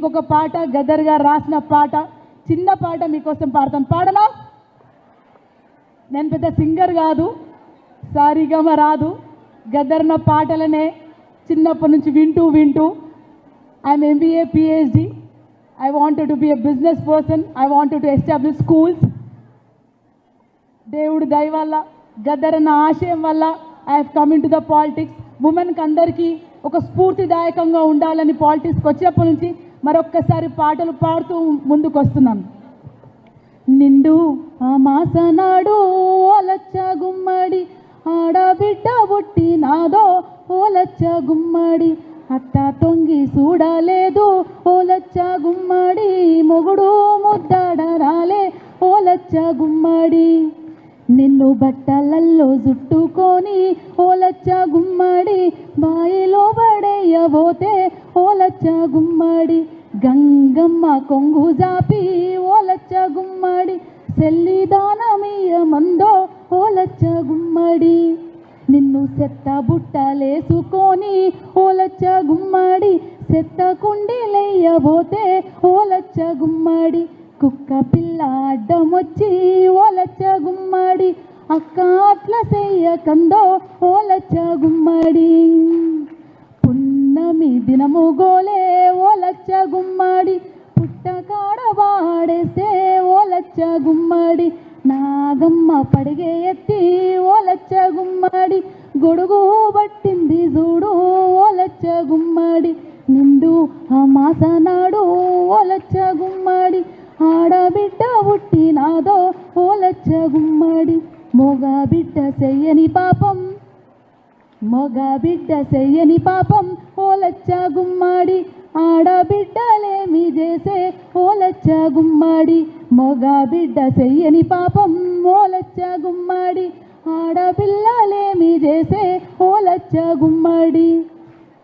ఇంకొక పాట గద్దర్ గారు రాసిన పాట, చిన్న పాట మీకోసం పాడతాను. పాడనా? నేను పెద్ద సింగర్ కాదు, సారీగమ రాదు. గద్దర్ నా పాటలనే చిన్నప్పటి నుంచి వింటూ I'm MBA PhD. I wanted to be a business person. I wanted to establish schools. దేవుడి దయ వల్ల, గద్దర్ అన్న ఆశయం వల్ల I have come in to the politics. ఉమెన్కి అందరికీ ఒక స్ఫూర్తిదాయకంగా ఉండాలని పాలిటిక్స్కి వచ్చినప్పటి నుంచి మరొక్కసారి పాటలు పాడుతూ ముందుకు వస్తున్నాను. నిండు అమాసనాడు ఓలచ్చ గుమ్మడి, ఆడబిడ్డ పుట్టి నాదో ఓలచ్చ గుమ్మడి, అత్త తొంగి చూడలేదు ఓలచ్చ గుమ్మడి, మొగుడు ముద్దాడ రాలే ఓలచ్చ గుమ్మడి, నిన్ను బట్టలల్లో జుట్టుకొని ఓలచ్చ గుమ్మడి, బాయిలో పడేయబోతే ఓలచ్చ గుమ్మడి, గంగమ్మ కొంగు జాపి ఓలచ్చ గుమ్మడి, సెల్లి దానమీయ మందో ఓలచ్చ గుమ్మడి, నిన్ను సెత్త బుట్టలేసుకొని ఓలచ్చ గుమ్మడి, సెత్త కుండీలెయ్యబోతే ఓలచ్చ గుమ్మడి, కుక్క పిల్ల అడ్డమొచ్చి ఓలచ్చ గుమ్మడి, అక్క అట్ల చెయ్యకందో ఓలచ్చ గుమ్మడి, పున్నమి దినము గోలే ఓలచ్చ గుమ్మడి, పుట్టకాడ వాడేస్తే ఓలచ్చ గుమ్మడి, నాగమ్మ పడిగే ఎత్తి ఓలచ్చ గుమ్మడి, గొడుగు పట్టింది చూడు ఓలచ్చ గుమ్మడి, నిండు అమాసనాడు ఓలచ్చ గుమ్మడి, ఆడబిడ్డ పుట్టినాదో ఓలచ్చ గుమ్మడి, మొగ బిడ్డ చెయ్యని పాపం, మొగ బిడ్డ చెయ్యని పాపం ఓలచ్చ గుమ్మడి, ఆడబిడ్డలేమి చేసే ఓలచ్చ గుమ్మడి, మొగ బిడ్డ చెయ్యని పాపం ఓలచ్చ గుమ్మడి, ఆడపిల్లలేమి చేసే ఓలచ్చ గుమ్మడి,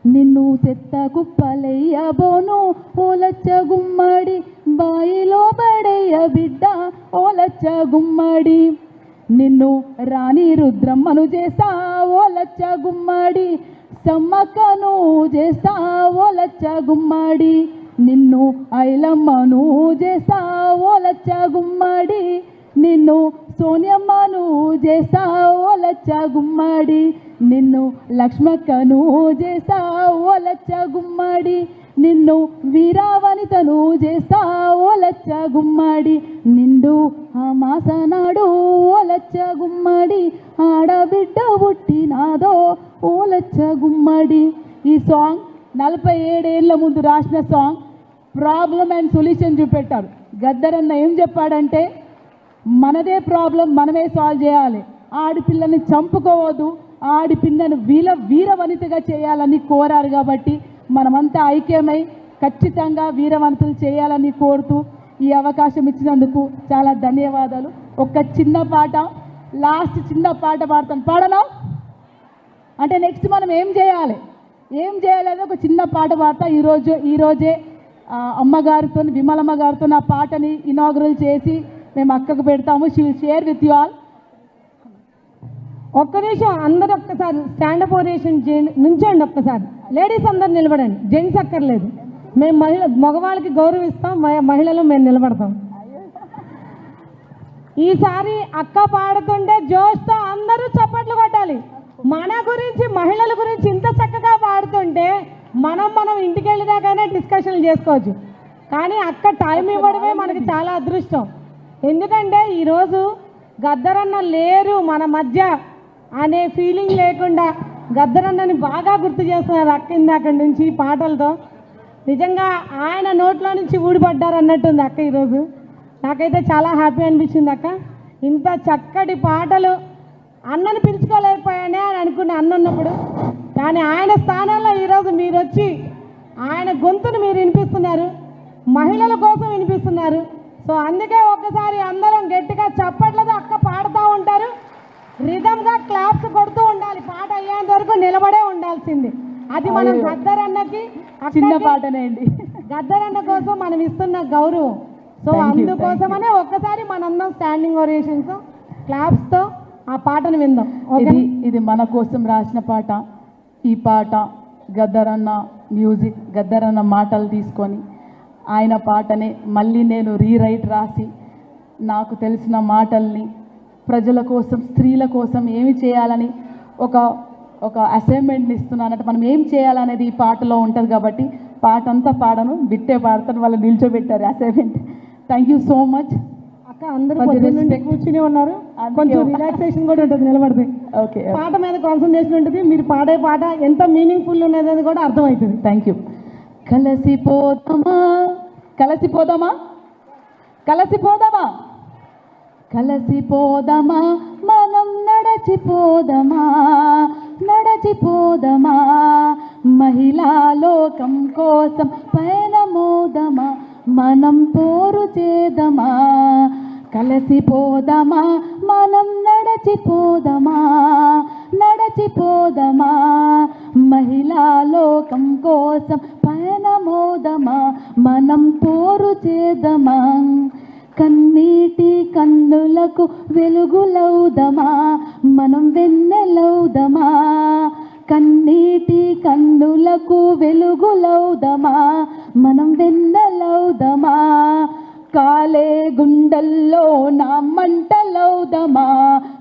నిన్ను చెత్త కుప్పలెయ్యబోను ఓలచ్చ గుమ్మడి, బాయిలో పడేయ బిడ్డ ఓలచ్చ గుమ్మడి, నిన్ను రాణి రుద్రమ్మను చేస్తా ఓలచ్చ గుమ్మడి, సమ్మక్కను చేస్తా ఓలచ్చ గుమ్మడి, నిన్ను ఐలమ్మను చేస్తా ఓలచ్చ గుమ్మడి, నిన్ను సోనియమ్మను చేస్తా ఓలచ్చ గుమ్మడి, నిన్ను లక్ష్మక్కను చేస్తా ఓలచ్చ గుమ్మడి, నిన్ను వీరావనితను చేస్తా ఓలచ్చ గుమ్మడి, నిండు అమాసనాడు ఓలచ్చ గుమ్మడి, ఆడబిడ్డ పుట్టినాదో ఓలచ్చ గుమ్మడి. ఈ సాంగ్ 47 ఏళ్ళ ముందు రాసిన సాంగ్. ప్రాబ్లం అండ్ సొల్యూషన్ చూపెట్టారు. గద్దర్ అన్న ఏం చెప్పాడంటే, మనదే ప్రాబ్లం మనమే సాల్వ్ చేయాలి, ఆడపిల్లని చంపుకోవద్దు, ఆడపిల్లను వీరవనితగా చేయాలని కోరారు. కాబట్టి మనమంతా ఐక్యమై ఖచ్చితంగా వీరవనితలు చేయాలని కోరుతూ ఈ అవకాశం ఇచ్చినందుకు చాలా ధన్యవాదాలు. ఒక చిన్న పాట, లాస్ట్ చిన్న పాట పాడతాను. పాడనా? అంటే నెక్స్ట్ మనం ఏం చేయాలి అనేది ఒక చిన్న పాట పాడతా. ఈరోజే అమ్మగారితో, విమలమ్మ గారితో నా పాటని ఇనాగ్రల్ చేసి మేము అక్కకు పెడతాము. She will share with you all. ఒక్క నిమిషం అందరూ ఒక్కసారి స్టాండప్ ఓరేషన్ నుంచండి. ఒక్కసారి లేడీస్ అందరు నిలబడండి, జెంట్స్ అక్కర్లేదు. మేము మగవాళ్ళకి గౌరవిస్తాం, మహిళలు మేము నిలబడతాం. ఈసారి అక్క పాడుతుంటే జోష్తో అందరూ చప్పట్లు కొట్టాలి. మన గురించి, మహిళల గురించి ఇంత చక్కగా పాడుతుంటే మనం ఇంటికి వెళ్ళినాకైనా డిస్కషన్లు చేసుకోవచ్చు. కానీ అక్క టైం ఇవ్వడమే మనకి చాలా అదృష్టం. ఎందుకంటే ఈరోజు గద్దరన్న లేరు మన మధ్య అనే ఫీలింగ్ లేకుండా గద్దరన్నని బాగా గుర్తు చేస్తున్నారు అక్క ఇందాక నుంచి పాటలతో. నిజంగా ఆయన నోట్లో నుంచి ఊడిపడ్డారు అన్నట్టుంది అక్క ఈరోజు. నాకైతే చాలా హ్యాపీ అనిపించింది అక్క. ఇంత చక్కటి పాటలు అన్నని పిలుచుకోలేకపోయానే అని అనుకునే అన్న ఉన్నప్పుడు, కానీ ఆయన స్థానంలో ఈరోజు మీరు వచ్చి ఆయన గొంతును మీరు వినిపిస్తున్నారు, మహిళల కోసం వినిపిస్తున్నారు. సో అందుకే ఒక్కసారి అందరం గట్టిగా చప్పట్లతో అక్క పాడుతూ ఉంటారు, రిధంగా క్లాప్స్ కొడుతూ ఉండాలి. పాట అయ్యేంత వరకు నిలబడే ఉండాల్సింది. అది మనం గద్దర్ అన్నకి, చిన్న పాటనే అండి, గద్దర్ అన్న కోసం మనం ఇస్తున్న గౌరవం. సో అందుకోసమనే ఒక్కసారి మనందరం స్టాండింగ్ ఓరియేషన్స్ క్లాప్స్తో ఆ పాటను విందాం. ఇది మన కోసం రాసిన పాట. ఈ పాట గద్దర్ అన్న మ్యూజిక్, గద్దర్ అన్న మాటలు తీసుకొని ఆయన పాటనే మళ్ళీ నేను రీరైట్ రాసి నాకు తెలిసిన మాటల్ని ప్రజల కోసం, స్త్రీల కోసం ఏమి చేయాలని ఒక అసైన్మెంట్ని ఇస్తున్నానంటే మనం ఏం చేయాలనేది ఈ పాటలో ఉంటుంది కాబట్టి పాట అంతా పాడను, బిట్టే పాడతాను. వాళ్ళు నిల్చోబెట్టారు assignment. Thank you so much అక్క. అందరూ పొద్దున్న నుండి కూర్చుని ఉన్నారు, కొంచెం రిలాక్సేషన్ కూడా ఉంటుంది నిలబడితే. ఓకే, పాట మీద కాన్సన్ట్రేషన్ ఉంటుంది. మీరు పాడే పాట ఎంత మీనింగ్ఫుల్ ఉన్నది కూడా అర్థమవుతుంది. Thank you. కలిసిపోదామా కలిసిపోదామా కలిసిపోదామా కలిసిపోదామా మనం నడచిపోదామా నడచిపోదామా మహిళా లోకం కోసం పయనమోదమా మనం పోరు చేదమా కలిసిపోదామా మనం నడచిపోదామా నడచిపోదామా మహిళా లోకం కోసం పయనమోదమా మనం పోరు చేదమా కన్నీటి కన్నులకు వెలుగులౌదమా మనం వెన్నెలౌదమా కన్నీటి కన్నులకు వెలుగులౌదమా మనం వెన్నెలౌదమా కాలే గుండెల్లో నా మంటలౌదమా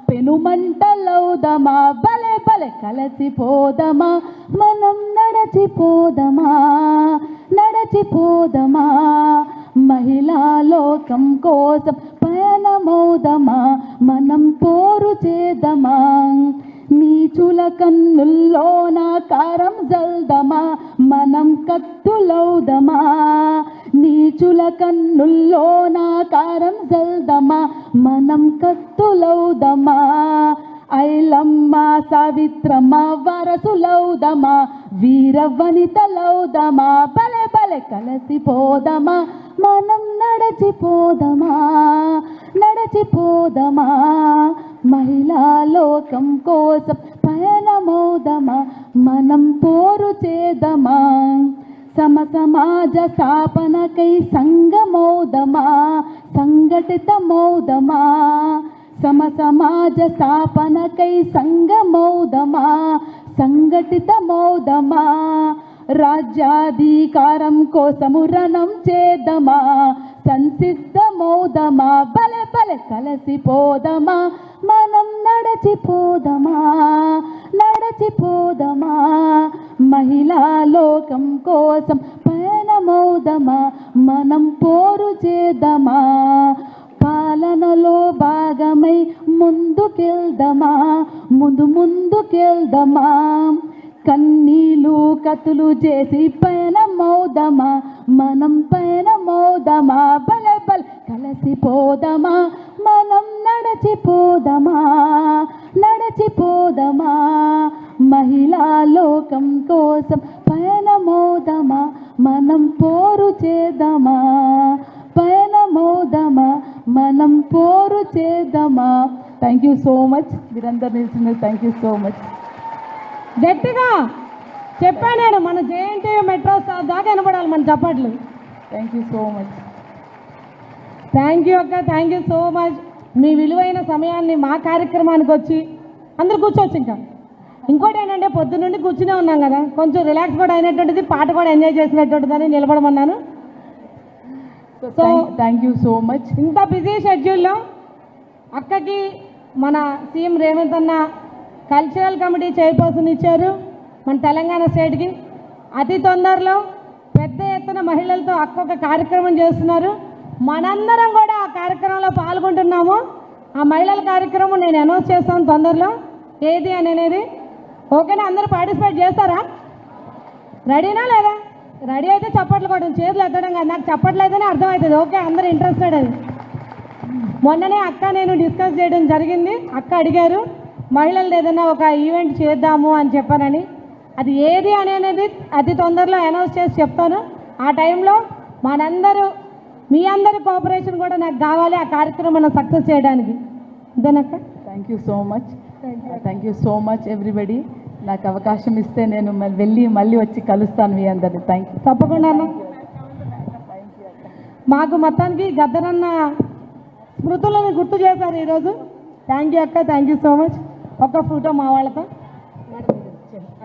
పెనుమంటలౌదమా భలే భలే కలిసిపోదమా మనం నడచిపోదమా నడచిపోదమా మహిళా లోకం కోసం పయనమౌదమా మనం పోరు చేదమా నీచుల కన్నుల్లో నా కారం జల్దమా మనం కత్తులౌదమా నీచుల కన్నుల్లో నా కారం జల్దమా మనం కత్తులౌదమా ఐలమ్మ సావిత్రమ్మ వారసులౌదమా వీర వనితలౌదమా భలే భలే కలిసిపోదమా మనం నడచిపోదమా నడచిపోదమా మహిళా లోకం కోసం పయనమౌదమా మనం పోరు చేదమా సమాజ స్థాపనకై సంగమౌదమా సంఘటితమౌదమా సమాజ స్థాపనకై సంగమౌదమా సంఘటితమౌదమా రాజ్యాధికారం కోసము రణం చేదమా సంసిద్ధమౌదమా భలే భలే కలిసిపోదమా మనం నడచిపోదమా నడచిపోదమా మహిళా లోకం కోసం పయనమౌదమా మనం పోరు చేదమా పాలనలో భాగమై ముందుకెళ్దమా ముందుకెళ్దమా కన్నీలు కతులు చేసి పయనమౌదమా మనం పయనమౌదమా భలే భలే కలిసిపోదమా మనం నడచిపోదమా నడచిపోదమా మహిళా లోకం కోసం పయనమౌదమా మనం పోరు చేదమా పయనమౌదమా మనం పోరు చేదమా. Thank you so much. మీరందరూ నిలిచిన థ్యాంక్ యూ సో మచ్. గట్టిగా చెప్పాను నేను, మన జేఎన్టీ మెట్రో దాకా వినపడాలి మన చప్పట్లు. Thank you so much. Thank you అక్క, థ్యాంక్ యూ సో మచ్. మీ విలువైన సమయాన్ని మా కార్యక్రమానికి వచ్చి అందరూ కూర్చోవచ్చు. ఇంకోటి ఏంటంటే పొద్దున్న నుండి కూర్చునే ఉన్నాం కదా, కొంచెం రిలాక్స్ కూడా అయినటువంటిది, పాట కూడా ఎంజాయ్ చేసినటువంటిదని నిలబడమన్నాను. So thank you so much. ఇంత బిజీ షెడ్యూల్లో అక్కకి మన సీఎం రేవంత్ అన్న కల్చరల్ కమిటీ చైర్పర్సన్ ఇచ్చారు మన తెలంగాణ స్టేట్కి. అతి తొందరలో పెద్ద ఎత్తున మహిళలతో అక్క ఒక కార్యక్రమం చేస్తున్నారు. మనందరం కూడా ఆ కార్యక్రమంలో పాల్గొంటున్నాము. ఆ మహిళల కార్యక్రమం నేను అనౌన్స్ చేస్తాను తొందరలో ఏది అనేది. ఓకేనా? అందరూ పార్టిసిపేట్ చేస్తారా? రెడీనా లేదా? రెడీ అయితే చప్పట్లు కొట్టడం, చేతులు ఎత్తడం కాదు, నాకు చప్పట్లు అయితేనే అర్థమవుతుంది. ఓకే, అందరూ ఇంట్రెస్టెడ్. అది మొన్ననే అక్క నేను డిస్కస్ చేయడం జరిగింది. అక్క అడిగారు మహిళలు ఏదైనా ఒక ఈవెంట్ చేద్దాము అని చెప్పానని. అది ఏది అనేది అతి తొందరలో అనౌన్స్ చేసి చెప్తాను. ఆ టైంలో మనందరూ మీ అందరి కోఆపరేషన్ కూడా నాకు కావాలి ఆ కార్యక్రమం సక్సెస్ చేయడానికి. ఇదేనక్క. Thank you so much. Thank you so much everybody. నాకు అవకాశం ఇస్తే నేను మళ్ళీ వచ్చి కలుస్తాను మీ అందరినీ. Thank you. తప్పకుండా అన్న. మాకు మొత్తానికి గద్దరన్న స్మృతులను గుర్తు చేశారు ఈరోజు. థ్యాంక్ యూ అక్క, థ్యాంక్ యూ సో మచ్. ఒక్క ఫోటో మా వాళ్ళతో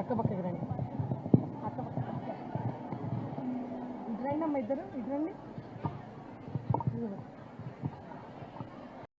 అక్క పక్కకి రండి. రండి అమ్మ ఇద్దరు ఇటు రండి